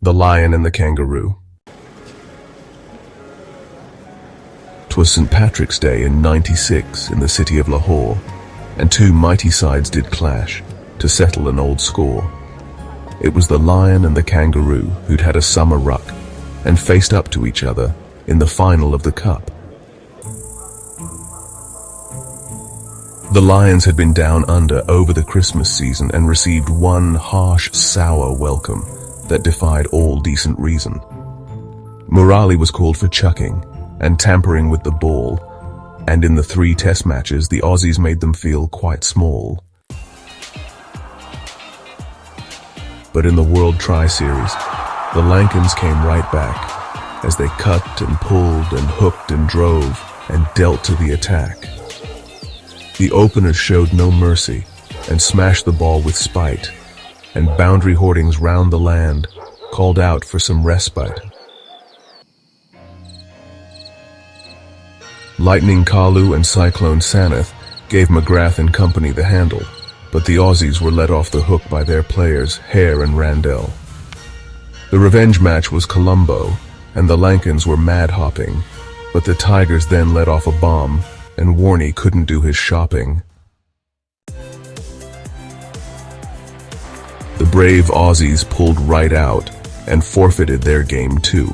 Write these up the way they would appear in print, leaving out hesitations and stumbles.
The Lion and the Kangaroo. 'Twas St. Patrick's Day in '96 in the city of Lahore, and two mighty sides did clash to settle an old score. It was the Lion and the Kangaroo who'd had a summer ruck and faced up to each other in the final of the cup. The Lions had been down under over the Christmas season and received one harsh, sour welcome that defied all decent reason. Murali was called for chucking and tampering with the ball, and in the 3 test matches the Aussies made them feel quite small. But in the World Tri-Series, the Lankans came right back as they cut and pulled and hooked and drove and dealt to the attack. The openers showed no mercy and smashed the ball with spite, and boundary hoardings round the land called out for some respite. Lightning Kalu and Cyclone Sanath gave McGrath and company the handle, but the Aussies were let off the hook by their players Hare and Randell. The revenge match was Colombo, and the Lankans were mad-hopping, but the Tigers then let off a bomb, and Warney couldn't do his shopping. The brave Aussies pulled right out and forfeited their game too.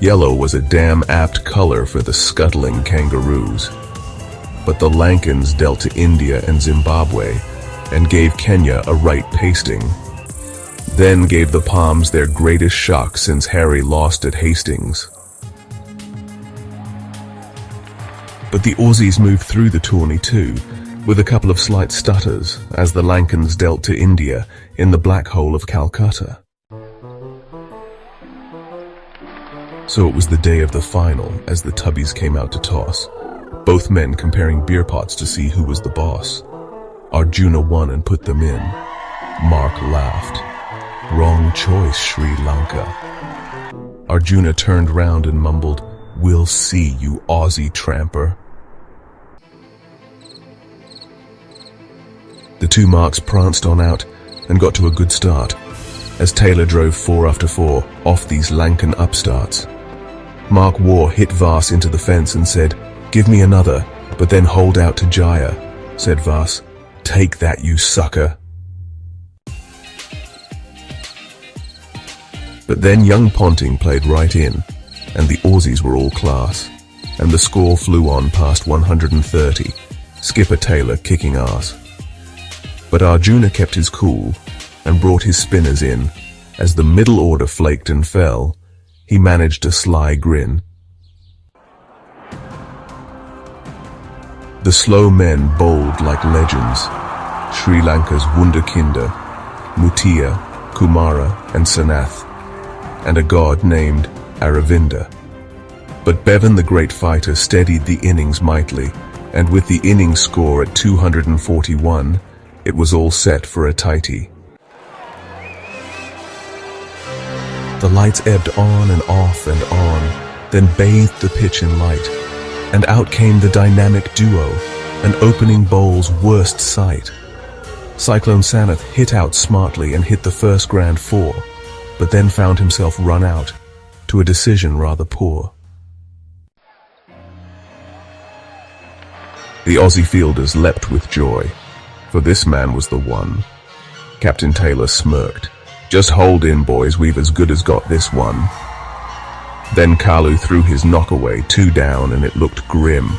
Yellow was a damn apt color for the scuttling Kangaroos. But the Lankans dealt to India and Zimbabwe and gave Kenya a right pasting. Then gave the Palms their greatest shock since Harry lost at Hastings. But the Aussies moved through the tourney too, with a couple of slight stutters as the Lankans dealt to India in the black hole of Calcutta. So it was the day of the final as the Tubbies came out to toss, both men comparing beer pots to see who was the boss. Arjuna won and put them in. Mark laughed. Wrong choice, Sri Lanka. Arjuna turned round and mumbled, "We'll see, you Aussie tramper." The two Marks pranced on out and got to a good start, as Taylor drove 4 after 4 off these Lankan upstarts. Mark Waugh hit Vas into the fence and said, "Give me another, but then hold out to Jaya," said Vas. "Take that, you sucker." But then young Ponting played right in, and the Aussies were all class, and the score flew on past 130, skipper Taylor kicking ass. But Arjuna kept his cool and brought his spinners in. As the middle order flaked and fell, he managed a sly grin. The slow men bowled like legends. Sri Lanka's Wunderkinder, Mutia, Kumara and Sanath, and a god named Aravinda. But Bevan the great fighter steadied the innings mightily, and with the innings score at 241, it was all set for a tighty. The lights ebbed on and off and on, then bathed the pitch in light, and out came the dynamic duo, an opening bowl's worst sight. Cyclone Sanath hit out smartly and hit the first grand 4, but then found himself run out, to a decision rather poor. The Aussie fielders leapt with joy, for this man was the one. Captain Taylor smirked. "Just hold in, boys, we've as good as got this one." Then Kalu threw his knockaway 2 down and it looked grim.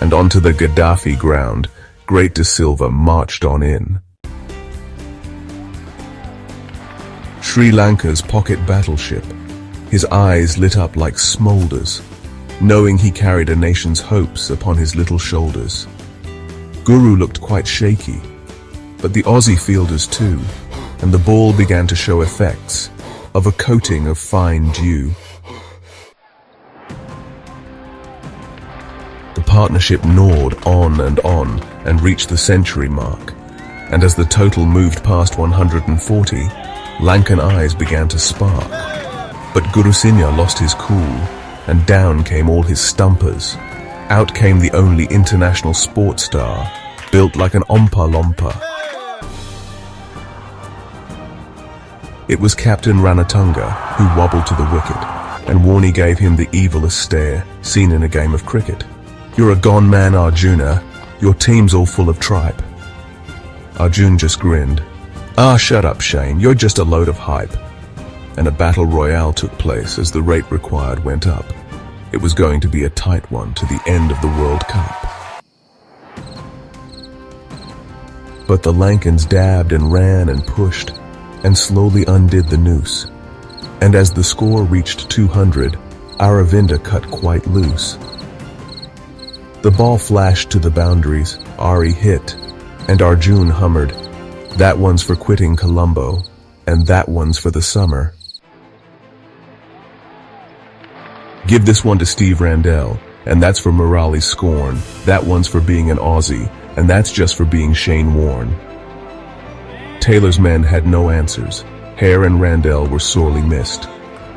And onto the Gaddafi ground, Great De Silva marched on in. Sri Lanka's pocket battleship, his eyes lit up like smoulders, knowing he carried a nation's hopes upon his little shoulders. Guru looked quite shaky, but the Aussie fielders too, and the ball began to show effects of a coating of fine dew. The partnership gnawed on and reached the century mark, and as the total moved past 140, Lankan eyes began to spark. But Gurusinha lost his cool, and down came all his stumpers. Out came the only international sports star, built like an Ompa Lompa. It was Captain Ranatunga who wobbled to the wicket, and Warney gave him the evilest stare seen in a game of cricket. "You're a gone man, Arjuna. Your team's all full of tripe." Arjun just grinned. "Ah, shut up, Shane. You're just a load of hype." And a battle royale took place as the rate required went up. It was going to be a tight one to the end of the World Cup. But the Lankans dabbed and ran and pushed, and slowly undid the noose. And as the score reached 200, Aravinda cut quite loose. The ball flashed to the boundaries, Ari hit, and Arjun hummered, "That one's for quitting Colombo, and that one's for the summer." Give this one to Steve Randell, and that's for Murali's scorn. That one's for being an Aussie, and that's just for being Shane Warne. Taylor's men had no answers. Hare and Randell were sorely missed.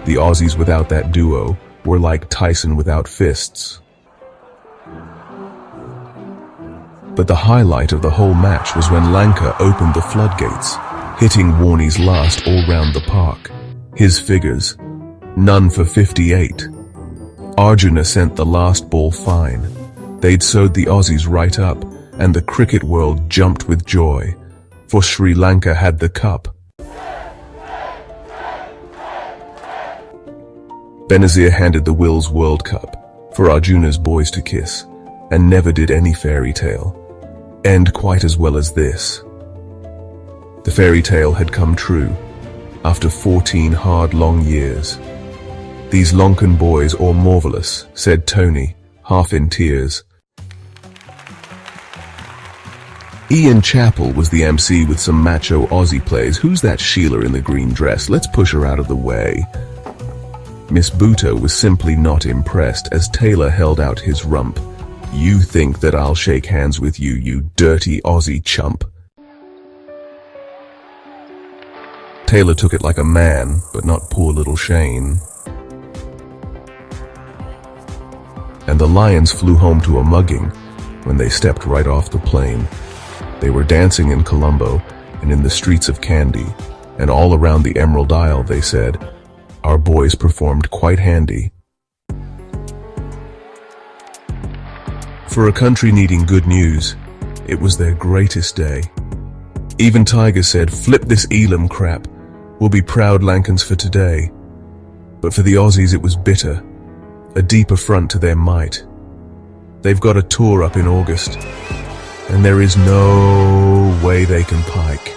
The Aussies without that duo were like Tyson without fists. But the highlight of the whole match was when Lanka opened the floodgates, hitting Warney's last all round the park. His figures, none for 58. Arjuna sent the last ball fine. They'd sewed the Aussies right up, and the cricket world jumped with joy, for Sri Lanka had the cup. Benazir handed the Wills World Cup for Arjuna's boys to kiss, and never did any fairy tale end quite as well as this. The fairy tale had come true after 14 hard long years. "These Lankan boys are marvelous," said Tony, half in tears. Ian Chappell was the MC with some macho Aussie plays. "Who's that Sheila in the green dress? Let's push her out of the way." Miss Bhutto was simply not impressed as Taylor held out his rump. "You think that I'll shake hands with you, you dirty Aussie chump?" Taylor took it like a man, but not poor little Shane. And the Lions flew home to a mugging when they stepped right off the plane. They were dancing in Colombo and in the streets of Kandy, and all around the Emerald Isle, they said, "Our boys performed quite handy." For a country needing good news, it was their greatest day. Even Tiger said, "Flip this Elam crap. We'll be proud Lankans for today." But for the Aussies it was bitter, a deep affront to their might. They've got a tour up in August, and there is no way they can pike.